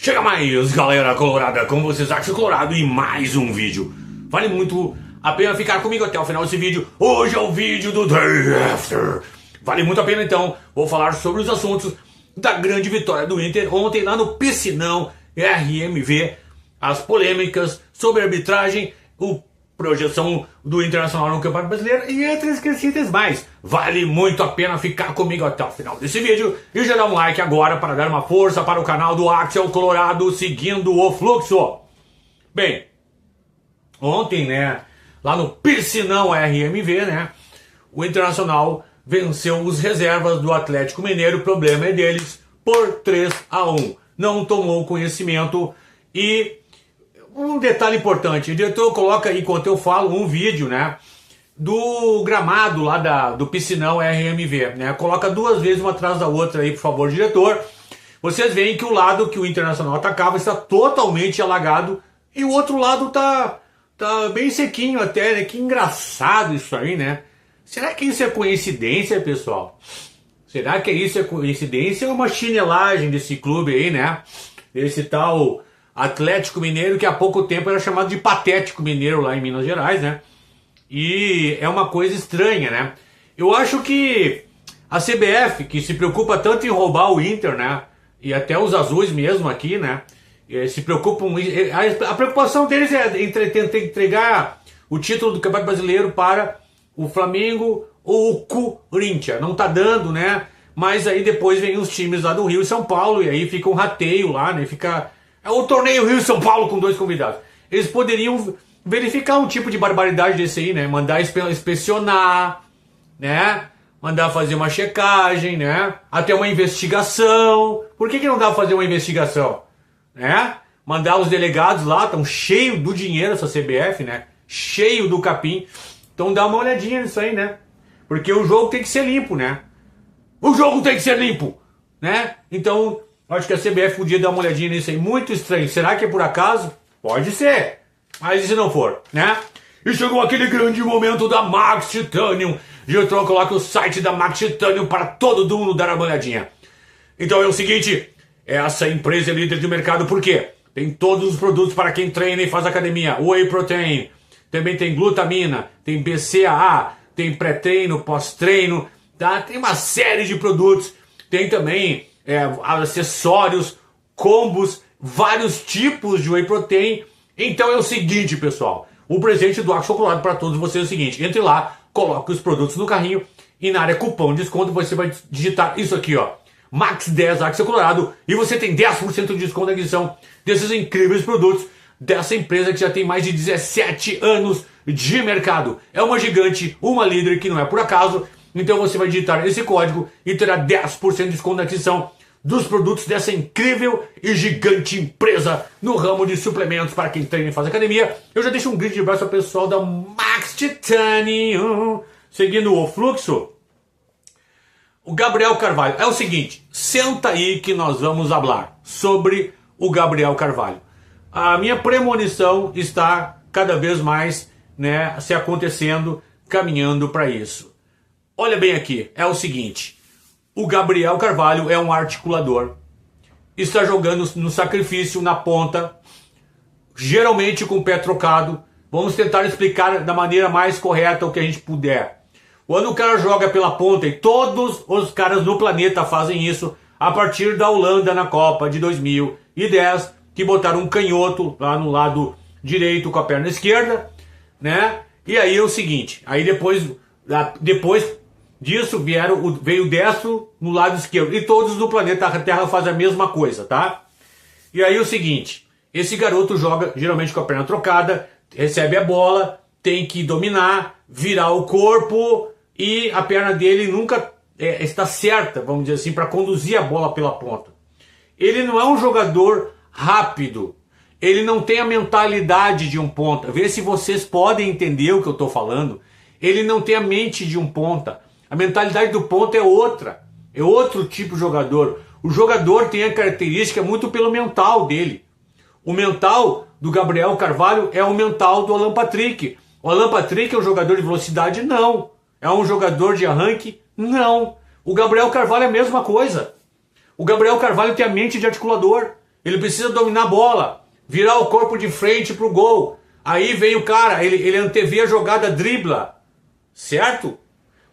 Chega mais, galera colorada, como vocês acham colorado em mais um vídeo. Vale muito a pena ficar comigo até o final desse vídeo. Hoje é o vídeo do Day After. Vale muito a pena então, vou falar sobre os assuntos da grande vitória do Inter ontem lá no Piscinão RMV. As polêmicas sobre a arbitragem, projeção do Internacional no Campeonato Brasileiro e outras coisitas mais. Vale muito a pena ficar comigo até o final desse vídeo e já dá um like agora para dar uma força para o canal do Axel Colorado seguindo o fluxo. Bem, ontem, lá no Piscinão RMV, o Internacional venceu os reservas do Atlético Mineiro, o problema é deles, por 3-1. Não tomou conhecimento e... um detalhe importante, o diretor coloca aí, enquanto eu falo, um vídeo, do gramado lá do Piscinão RMV, Coloca duas vezes uma atrás da outra aí, por favor, diretor. Vocês veem que o lado que o Internacional atacava está totalmente alagado e o outro lado tá bem sequinho até, Que engraçado isso aí, Será que isso é coincidência, pessoal? Será que isso é coincidência ou uma chinelagem desse clube aí, Esse tal... Atlético Mineiro, que há pouco tempo era chamado de Patético Mineiro lá em Minas Gerais, E é uma coisa estranha, Eu acho que a CBF, que se preocupa tanto em roubar o Inter, E até os azuis mesmo aqui, Se preocupam... A preocupação deles é tentar entregar o título do Campeonato Brasileiro para o Flamengo ou o Corinthians. Não tá dando, Mas aí depois vem os times lá do Rio e São Paulo, e aí fica um rateio lá, Fica... É o torneio Rio e São Paulo com dois convidados. Eles poderiam verificar um tipo de barbaridade desse aí, Mandar inspecionar, Mandar fazer uma checagem, Até uma investigação. Por que não dá pra fazer uma investigação? Mandar os delegados lá, estão cheios do dinheiro essa CBF, Cheio do capim. Então dá uma olhadinha nisso aí, Porque o jogo tem que ser limpo, O jogo tem que ser limpo, Então... acho que a CBF podia dar uma olhadinha nisso aí. Muito estranho. Será que é por acaso? Pode ser. Mas e se não for, E chegou aquele grande momento da Max Titanium. Getron coloca o site da Max Titanium para todo mundo dar uma olhadinha. Então é o seguinte. Essa empresa é líder de mercado. Por quê? Tem todos os produtos para quem treina e faz academia. Whey Protein. Também tem glutamina. Tem BCAA. Tem pré-treino, pós-treino. Tem uma série de produtos. Tem também... acessórios, combos, vários tipos de Whey Protein. Então é o seguinte, pessoal, o presente do Axel Colorado para todos vocês é o seguinte: entre lá, coloque os produtos no carrinho e na área cupom de desconto você vai digitar isso aqui, Max 10 Axel Colorado, e você tem 10% de desconto na aquisição desses incríveis produtos dessa empresa que já tem mais de 17 anos de mercado. É uma gigante, uma líder que não é por acaso. Então você vai digitar esse código e terá 10% de desconto na aquisição dos produtos dessa incrível e gigante empresa no ramo de suplementos para quem treina e faz academia. Eu já deixo um grande abraço ao pessoal da Max Titanium. Seguindo o fluxo, o Gabriel Carvalho. É o seguinte, senta aí que nós vamos falar sobre o Gabriel Carvalho. A minha premonição está cada vez mais se acontecendo, caminhando para isso. Olha bem aqui, é o seguinte, o Gabriel Carvalho é um articulador, está jogando no sacrifício, na ponta, geralmente com o pé trocado. Vamos tentar explicar da maneira mais correta o que a gente puder. Quando o cara joga pela ponta, e todos os caras no planeta fazem isso, a partir da Holanda na Copa de 2010, que botaram um canhoto lá no lado direito com a perna esquerda, E aí é o seguinte, aí depois disso veio o destro no lado esquerdo. E todos no planeta Terra fazem a mesma coisa, E aí é o seguinte, esse garoto joga geralmente com a perna trocada, recebe a bola, tem que dominar, virar o corpo e a perna dele nunca está certa, vamos dizer assim, para conduzir a bola pela ponta. Ele não é um jogador rápido, ele não tem a mentalidade de um ponta. Vê se vocês podem entender o que eu estou falando. Ele não tem a mente de um ponta. A mentalidade do ponta é outra. É outro tipo de jogador. O jogador tem a característica muito pelo mental dele. O mental do Gabriel Carvalho é o mental do Alan Patrick. O Alan Patrick é um jogador de velocidade? Não. É um jogador de arranque? Não. O Gabriel Carvalho é a mesma coisa. O Gabriel Carvalho tem a mente de articulador. Ele precisa dominar a bola, virar o corpo de frente pro gol. Aí vem o cara, ele antevê a jogada, dribla, certo?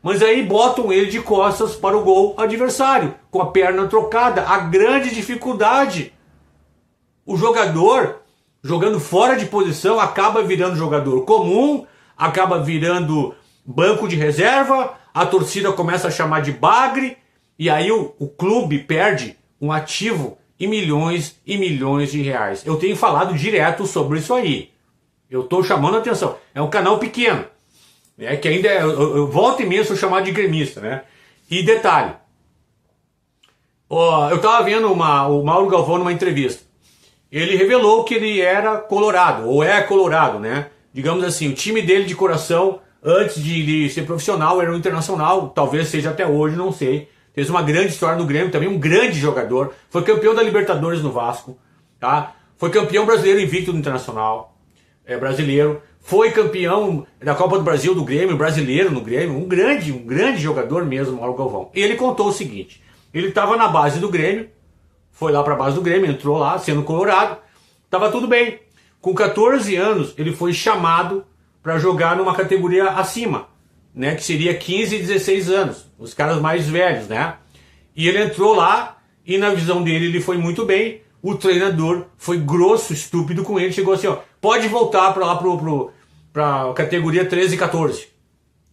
Mas aí botam ele de costas para o gol adversário, com a perna trocada. A grande dificuldade. O jogador, jogando fora de posição, acaba virando jogador comum, acaba virando banco de reserva, a torcida começa a chamar de bagre, e aí o clube perde um ativo e milhões de reais. Eu tenho falado direto sobre isso aí. Eu estou chamando a atenção. É um canal pequeno, né, que ainda eu volto e meia sou chamado de gremista, né? E detalhe, eu estava vendo o Mauro Galvão numa entrevista. Ele revelou que ele era colorado, ou é colorado, né? Digamos assim, o time dele de coração, antes de ele ser profissional, era o Internacional, talvez seja até hoje, não sei. Fez uma grande história no Grêmio, também um grande jogador. Foi campeão da Libertadores no Vasco, tá? Foi campeão brasileiro invicto no Internacional, brasileiro. Foi campeão da Copa do Brasil do Grêmio, brasileiro no Grêmio. Um grande jogador mesmo, Mauro Galvão. E ele contou o seguinte, ele estava na base do Grêmio, foi lá para a base do Grêmio, entrou lá, sendo colorado, estava tudo bem. Com 14 anos, ele foi chamado para jogar numa categoria acima, né, que seria 15 e 16 anos, os caras mais velhos, né? E ele entrou lá e na visão dele ele foi muito bem. O treinador foi grosso, estúpido com ele, chegou assim, ó, pode voltar para lá para categoria 13 e 14,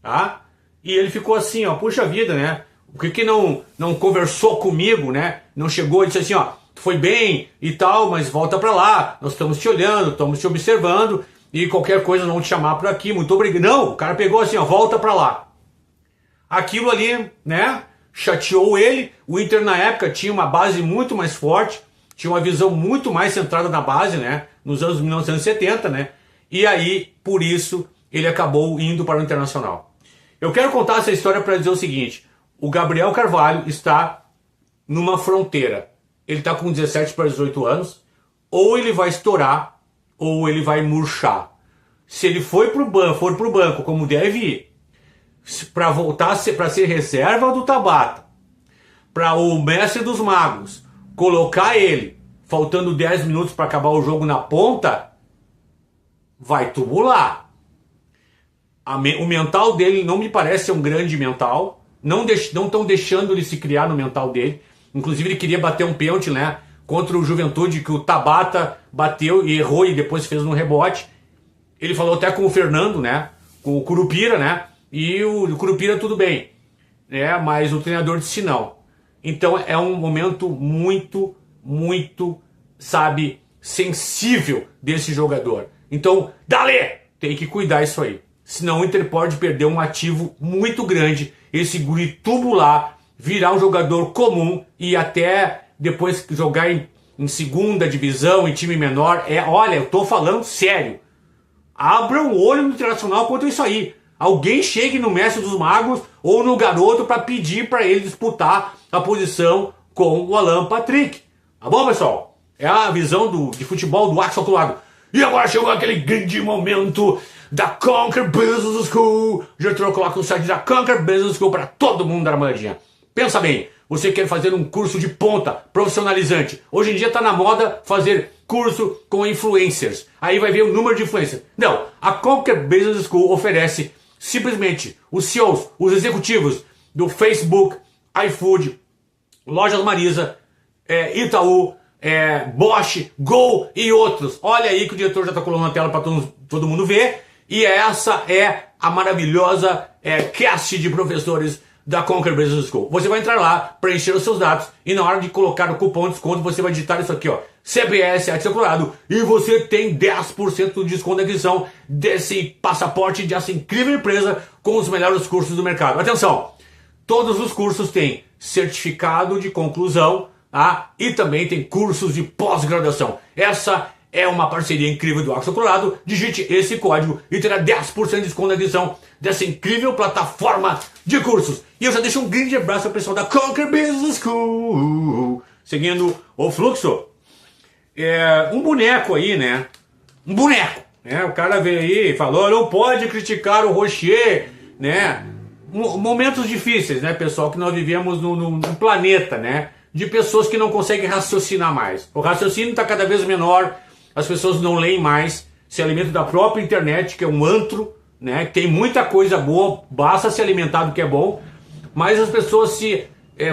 tá? E ele ficou assim, ó, puxa vida, né? Por que não conversou comigo, né? Não chegou e disse assim, ó, foi bem e tal, mas volta para lá, nós estamos te olhando, estamos te observando, e qualquer coisa não te chamar por aqui, muito obrigado. Não, o cara pegou assim, ó, volta para lá. Aquilo ali, né, chateou ele. O Inter na época tinha uma base muito mais forte, tinha uma visão muito mais centrada na base, né, nos anos 1970, né, e aí, por isso, ele acabou indo para o Internacional. Eu quero contar essa história para dizer o seguinte, o Gabriel Carvalho está numa fronteira. Ele está com 17 para 18 anos, ou ele vai estourar, ou ele vai murchar. Se ele for pro banco, como deve ir, para voltar para ser reserva do Tabata, para o mestre dos magos colocar ele, faltando 10 minutos para acabar o jogo na ponta, vai tubular. O mental dele não me parece ser um grande mental. Não estão deixando ele se criar no mental dele. Inclusive ele queria bater um pênalti, né, contra o Juventude, que o Tabata bateu e errou e depois fez no rebote. Ele falou até com o Fernando, né, com o Curupira, né, e o Curupira tudo bem, né, mas o treinador disse não. Então é um momento muito, sabe, sensível desse jogador. Então, dale! Tem que cuidar isso aí. Senão o Inter pode perder um ativo muito grande, esse guri tubular, virar um jogador comum e até depois jogar em segunda divisão, em time menor. Olha, eu tô falando sério. Abra um olho no Internacional quanto isso aí. Alguém chegue no Mestre dos Magos ou no Garoto para pedir para ele disputar a posição com o Alan Patrick. Tá bom, pessoal? É a visão de futebol do Axel Colado. E agora chegou aquele grande momento da Conquer Business School. Já coloca o site da Conquer Business School para todo mundo da Armadinha. Pensa bem, você quer fazer um curso de ponta, profissionalizante. Hoje em dia está na moda fazer curso com influencers. Aí vai ver o número de influencers. Não, a Conquer Business School oferece simplesmente os CEOs, os executivos do Facebook, iFood, Lojas Marisa, Itaú, Bosch, Gol e outros. Olha aí que o diretor já está colocando na tela para todo mundo ver. E essa é a maravilhosa cast de professores da Conquer Business School. Você vai entrar lá, preencher os seus dados e na hora de colocar o cupom de desconto você vai digitar isso aqui, ó, CBS Axel Colado, e você tem 10% de desconto na aquisição desse passaporte dessa incrível empresa com os melhores cursos do mercado. Atenção, todos os cursos têm certificado de conclusão, tá? E também tem cursos de pós-graduação. Essa é uma parceria incrível do Axel Colado. Digite esse código e terá 10% de desconto na edição dessa incrível plataforma de cursos. E eu já deixo um grande abraço ao pessoal da Conquer Business School. Seguindo o fluxo, um boneco aí, né? Um boneco, né? O cara veio aí e falou, não pode criticar o Rocher, né? Momentos difíceis, né, pessoal, que nós vivemos no planeta, né? de pessoas que não conseguem raciocinar mais. O raciocínio está cada vez menor, as pessoas não leem mais, se alimentam da própria internet, que é um antro, né? Tem muita coisa boa, basta se alimentar do que é bom, mas as pessoas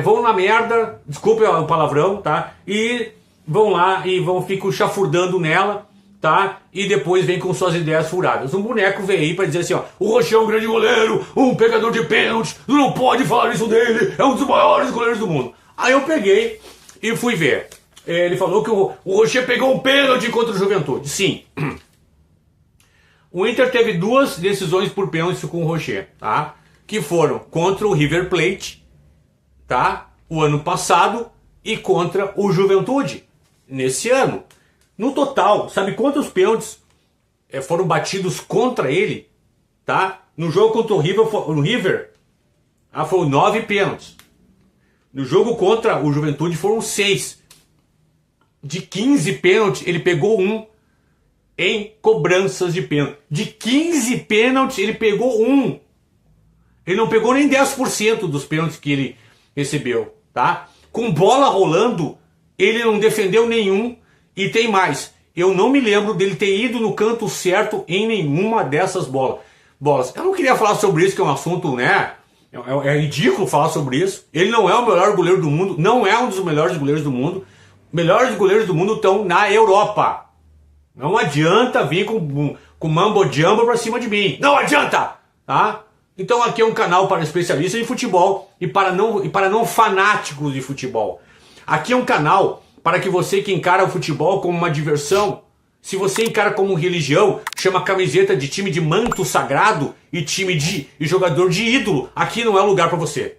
vão na merda, desculpe o palavrão, tá? E vão lá e ficam chafurdando nela, tá? E depois vem com suas ideias furadas. Um boneco veio aí pra dizer assim, ó, o Rocher é um grande goleiro, um pegador de pênaltis, tu não pode falar isso dele, é um dos maiores goleiros do mundo. Aí eu peguei e fui ver. Ele falou que o Rocher pegou um pênalti contra o Juventude. Sim. O Inter teve 2 decisões por pênalti com o Rocher, tá? Que foram contra o River Plate, tá? O ano passado, e contra o Juventude, nesse ano. No total, sabe quantos pênaltis foram batidos contra ele, tá? No jogo contra o River, foram 9 pênaltis. No jogo contra o Juventude foram 6. De 15 pênaltis, ele pegou 1 em cobranças de pênalti. De 15 pênaltis, ele pegou 1. Ele não pegou nem 10% dos pênaltis que ele recebeu, tá? Com bola rolando, ele não defendeu nenhum. E tem mais, eu não me lembro dele ter ido no canto certo em nenhuma dessas bolas. Eu não queria falar sobre isso, que é um assunto, né? É ridículo falar sobre isso. Ele não é o melhor goleiro do mundo, não é um dos melhores goleiros do mundo. Melhores goleiros do mundo estão na Europa. Não adianta vir com mambo jumbo pra cima de mim. Não adianta, tá? Então aqui é um canal para especialistas em futebol e para não fanáticos de futebol. Aqui é um canal para que você que encara o futebol como uma diversão, se você encara como religião, chama camiseta de time de manto sagrado e jogador de ídolo, aqui não é lugar para você.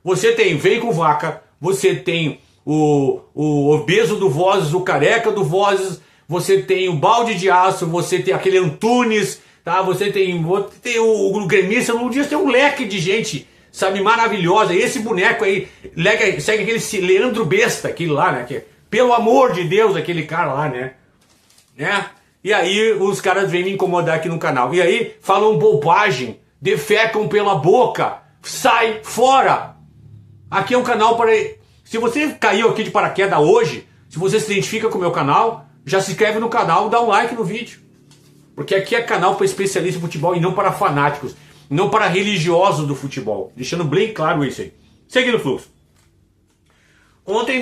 Você tem Vem com Vaca, você tem o obeso do Vozes, o careca do Vozes, você tem o balde de aço, você tem aquele Antunes, tá? Você tem o gremista, no dia tem um leque de gente, sabe, maravilhosa. E esse boneco aí segue aquele Leandro Besta, aquele lá, né? Que, pelo amor de Deus, aquele cara lá, né? E aí os caras vêm me incomodar aqui no canal. E aí falam bobagem, defecam pela boca, sai fora. Aqui é um canal para... Se você caiu aqui de paraquedas hoje, se você se identifica com o meu canal, já se inscreve no canal, dá um like no vídeo. Porque aqui é canal para especialistas em futebol e não para fanáticos, não para religiosos do futebol. Deixando bem claro isso aí. Seguindo o fluxo. Ontem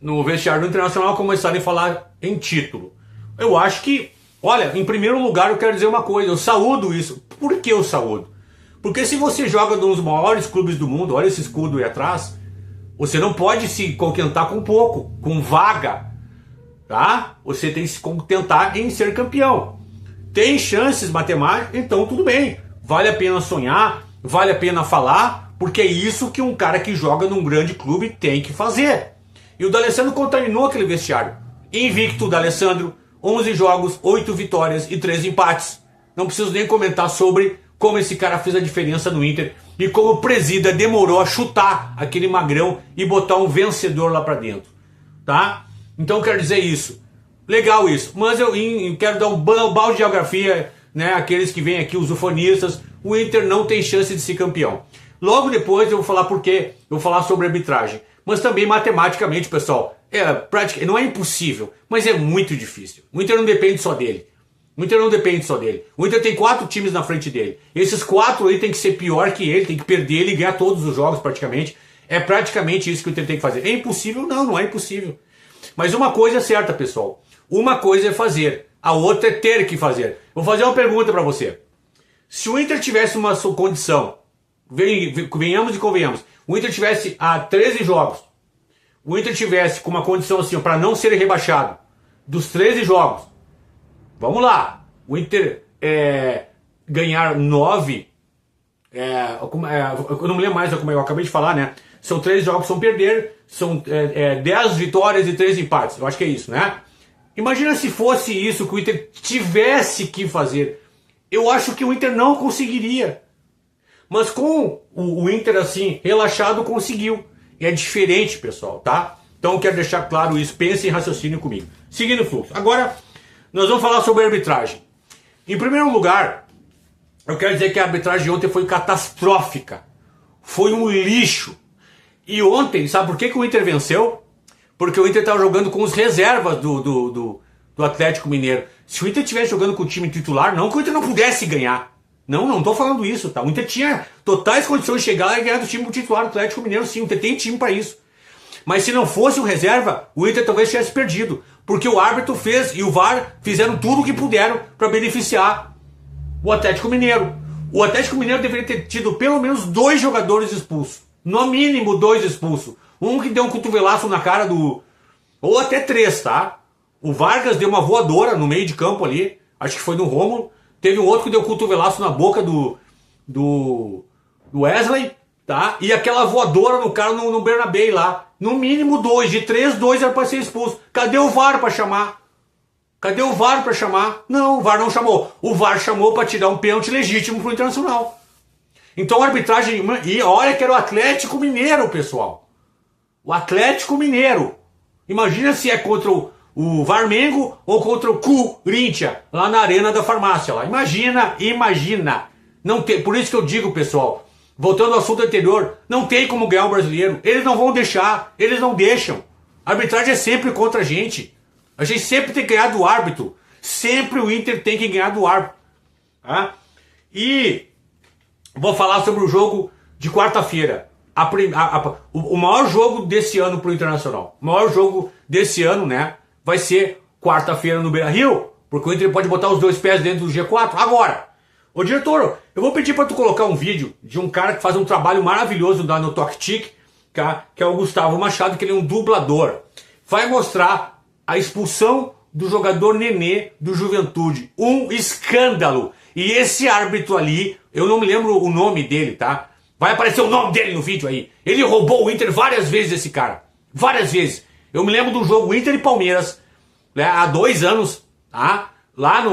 no vestiário do Internacional começaram a falar em título. Eu acho que, olha, em primeiro lugar eu quero dizer uma coisa, eu saúdo isso. Por que eu saúdo? Porque se você joga nos maiores clubes do mundo, olha esse escudo aí atrás, você não pode se contentar com pouco, com vaga, tá? Você tem que se contentar em ser campeão. Tem chances matemáticas, então tudo bem. Vale a pena sonhar, vale a pena falar, porque é isso que um cara que joga num grande clube tem que fazer. E o D'Alessandro contaminou aquele vestiário. Invicto, D'Alessandro, 11 jogos, 8 vitórias e 3 empates. Não preciso nem comentar sobre como esse cara fez a diferença no Inter e como o presida demorou a chutar aquele magrão e botar um vencedor lá pra dentro, tá? Então eu quero dizer isso. Legal isso, mas eu quero dar um balde de geografia, né? Aqueles que vêm aqui, os ufanistas. O Inter não tem chance de ser campeão. Logo depois eu vou falar por quê, eu vou falar sobre arbitragem. Mas também matematicamente, pessoal, não é impossível, mas é muito difícil. O Inter não depende só dele. O Inter não depende só dele. O Inter tem 4 times na frente dele. Esses 4 aí tem que ser pior que ele, tem que perder ele e ganhar todos os jogos praticamente. É praticamente isso que o Inter tem que fazer. É impossível? Não, não é impossível. Mas uma coisa é certa, pessoal. Uma coisa é fazer, a outra é ter que fazer. Vou fazer uma pergunta para você. Se o Inter tivesse uma condição, venhamos e convenhamos, o Inter tivesse a 13 jogos, o Inter tivesse com uma condição assim, para não ser rebaixado, dos 13 jogos, vamos lá, o Inter ganhar 9, eu não me lembro mais como eu acabei de falar, né? São 13 jogos que são perder, são 10 vitórias e 3 empates, eu acho que é isso, né? Imagina se fosse isso que o Inter tivesse que fazer. Eu acho que o Inter não conseguiria. Mas com o Inter assim, relaxado, conseguiu. E é diferente, pessoal, tá? Então eu quero deixar claro isso. Pense em raciocínio comigo. Seguindo o fluxo. Agora, nós vamos falar sobre a arbitragem. Em primeiro lugar, eu quero dizer que a arbitragem de ontem foi catastrófica. Foi um lixo. E ontem, sabe por que o Inter venceu? Porque o Inter estava jogando com os reservas do Atlético Mineiro. Se o Inter estivesse jogando com o time titular, não que o Inter não pudesse ganhar. Não tô falando isso, tá? O Inter tinha totais condições de chegar e ganhar do time titular do Atlético Mineiro, sim. O Inter tem time para isso. Mas se não fosse o reserva, o Inter talvez tivesse perdido. Porque o árbitro fez e o VAR fizeram tudo o que puderam para beneficiar o Atlético Mineiro. O Atlético Mineiro deveria ter tido pelo menos 2 jogadores expulsos. No mínimo 2 expulsos. Um que deu um cotovelaço na cara do... Ou até 3, tá? O Vargas deu uma voadora no meio de campo ali. Acho que foi no Rômulo. Teve um outro que deu um cotovelaço na boca do Wesley, tá? E aquela voadora no cara no Bernabéu lá. No mínimo 2. De 3, 2 era pra ser expulso. Cadê o VAR pra chamar? Cadê o VAR pra chamar? Não, o VAR não chamou. O VAR chamou pra tirar um pênalti legítimo pro Internacional. Então a arbitragem... E olha que era o Atlético Mineiro, pessoal. O Atlético Mineiro. Imagina se é contra o Varmengo ou contra o Corinthians, lá na Arena da Farmácia. Lá. Imagina. Não tem, por isso que eu digo, pessoal, voltando ao assunto anterior, não tem como ganhar um brasileiro. Eles não vão deixar, eles não deixam. A arbitragem é sempre contra a gente. A gente sempre tem que ganhar do árbitro. Sempre o Inter tem que ganhar do árbitro. Tá? E vou falar sobre o jogo de quarta-feira. O maior jogo desse ano pro Internacional. O maior jogo desse ano, né? Vai ser quarta-feira no Beira-Rio. Porque o Inter pode botar os 2 pés dentro do G4. Agora, ô diretor, eu vou pedir para tu colocar um vídeo de um cara que faz um trabalho maravilhoso lá no TokTik, que é o Gustavo Machado, que ele é um dublador. Vai mostrar a expulsão do jogador Nenê do Juventude. Um escândalo. E esse árbitro ali, eu não me lembro o nome dele, tá? Vai aparecer o nome dele no vídeo aí. Ele roubou o Inter várias vezes, esse cara. Várias vezes. Eu me lembro do jogo Inter e Palmeiras, né, há 2 anos, tá? Lá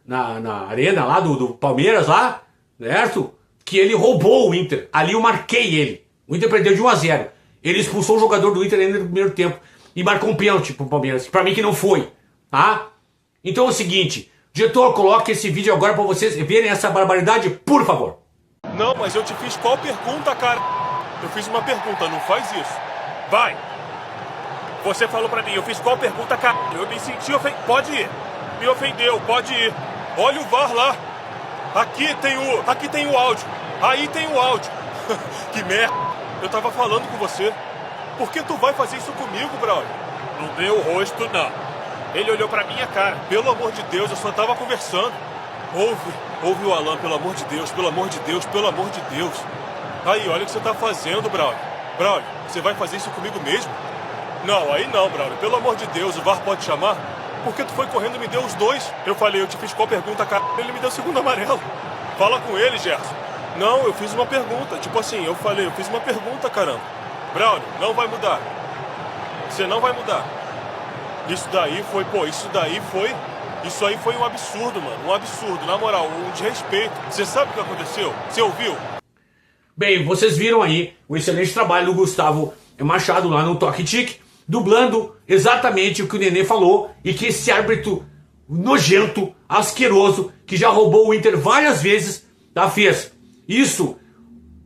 na arena lá do Palmeiras, lá, certo? Que ele roubou o Inter. Ali eu marquei ele. O Inter perdeu de 1-0. Ele expulsou o jogador do Inter ainda no primeiro tempo. E marcou um pênalti pro Palmeiras. Pra mim que não foi, tá? Então é o seguinte, diretor, coloque esse vídeo agora pra vocês verem essa barbaridade, por favor. Não, mas eu te fiz qual pergunta, cara? Eu fiz uma pergunta, não faz isso. Vai! Você falou pra mim, eu fiz qual pergunta, cara? Eu me senti ofendido. Pode ir. Me ofendeu, pode ir. Olha o VAR lá. Aqui tem o áudio. Aí tem o áudio. Que merda. Eu tava falando com você. Por que tu vai fazer isso comigo, brother? No meu rosto, não. Ele olhou pra minha cara. Pelo amor de Deus, eu só tava conversando. Ouve o Alan, pelo amor de Deus, pelo amor de Deus, pelo amor de Deus. Aí, olha o que você tá fazendo, brother. Brother, você vai fazer isso comigo mesmo? Não, aí não, brother. Pelo amor de Deus, o VAR pode chamar? Porque tu foi correndo e me deu os 2. Eu falei, eu te fiz qual pergunta, cara? Ele me deu o segundo amarelo. Fala com ele, Gerson. Não, eu fiz uma pergunta. Tipo assim, eu falei, eu fiz uma pergunta, caramba. Brother, não vai mudar. Você não vai mudar. Isso aí foi um absurdo, mano. Um absurdo, na moral, um desrespeito. Você sabe o que aconteceu? Você ouviu? Bem, vocês viram aí o excelente trabalho do Gustavo Machado lá no TokTik, dublando exatamente o que o Nenê falou e que esse árbitro nojento, asqueroso, que já roubou o Inter várias vezes, tá, fez. Isso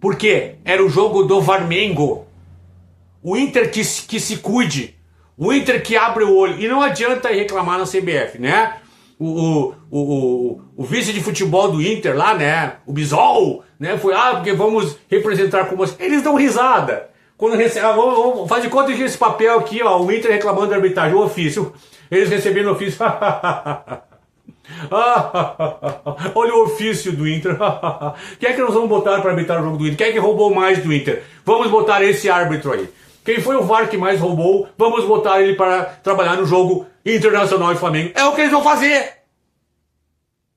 porque era o jogo do Varmengo. O Inter que se cuide. O Inter que abre o olho. E não adianta reclamar na CBF, né? O vice de futebol do Inter lá, né? O Bisol, né? Foi, porque vamos representar como... Eles dão risada. Quando faz de conta que esse papel aqui, ó, o Inter reclamando da arbitragem, o ofício. Eles recebendo o ofício. Olha o ofício do Inter. Quem é que nós vamos botar para arbitrar o jogo do Inter? Quem é que roubou mais do Inter? Vamos botar esse árbitro aí. Quem foi o VAR que mais roubou? Vamos botar ele para trabalhar no jogo Internacional e Flamengo. É o que eles vão fazer.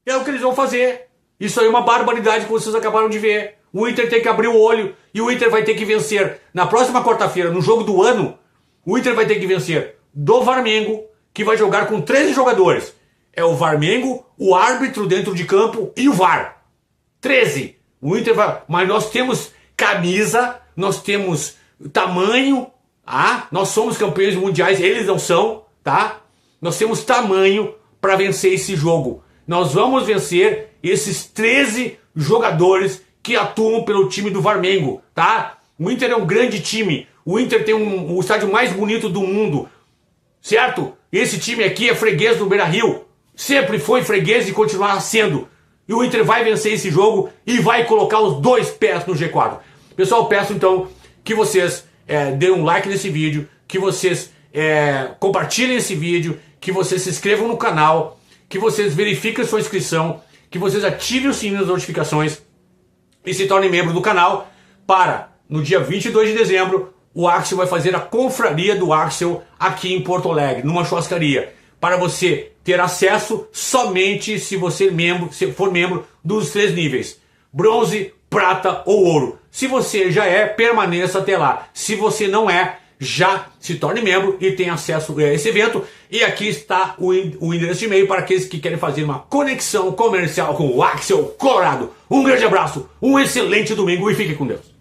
É o que eles vão fazer. Isso aí é uma barbaridade que vocês acabaram de ver. O Inter tem que abrir o olho e o Inter vai ter que vencer. Na próxima quarta-feira, no jogo do ano, o Inter vai ter que vencer do Varmengo, que vai jogar com 13 jogadores. É o Varmengo, o árbitro dentro de campo e o VAR. 13. O Inter vai... Mas nós temos camisa, nós temos tamanho, tá? Nós somos campeões mundiais, eles não são, tá? Nós temos tamanho para vencer esse jogo. Nós vamos vencer esses 13 jogadores que atuam pelo time do Varmengo, tá? O Inter é um grande time. O Inter tem o estádio mais bonito do mundo, certo? Esse time aqui é freguês do Beira-Rio. Sempre foi freguês e continuará sendo. E o Inter vai vencer esse jogo e vai colocar os 2 pés no G4. Pessoal, peço então que vocês deem um like nesse vídeo, que vocês compartilhem esse vídeo, que vocês se inscrevam no canal, que vocês verifiquem a sua inscrição, que vocês ativem o sininho das notificações e se tornem membro do canal para, no dia 22 de dezembro, o Axel vai fazer a confraria do Axel aqui em Porto Alegre, numa churrascaria, para você ter acesso somente se você for membro dos 3 níveis: bronze, prata ou ouro. Se você já permaneça até lá. Se você não já se torne membro e tenha acesso a esse evento. E aqui está o endereço de e-mail para aqueles que querem fazer uma conexão comercial com o Axel Colorado. Um grande abraço, um excelente domingo e fique com Deus.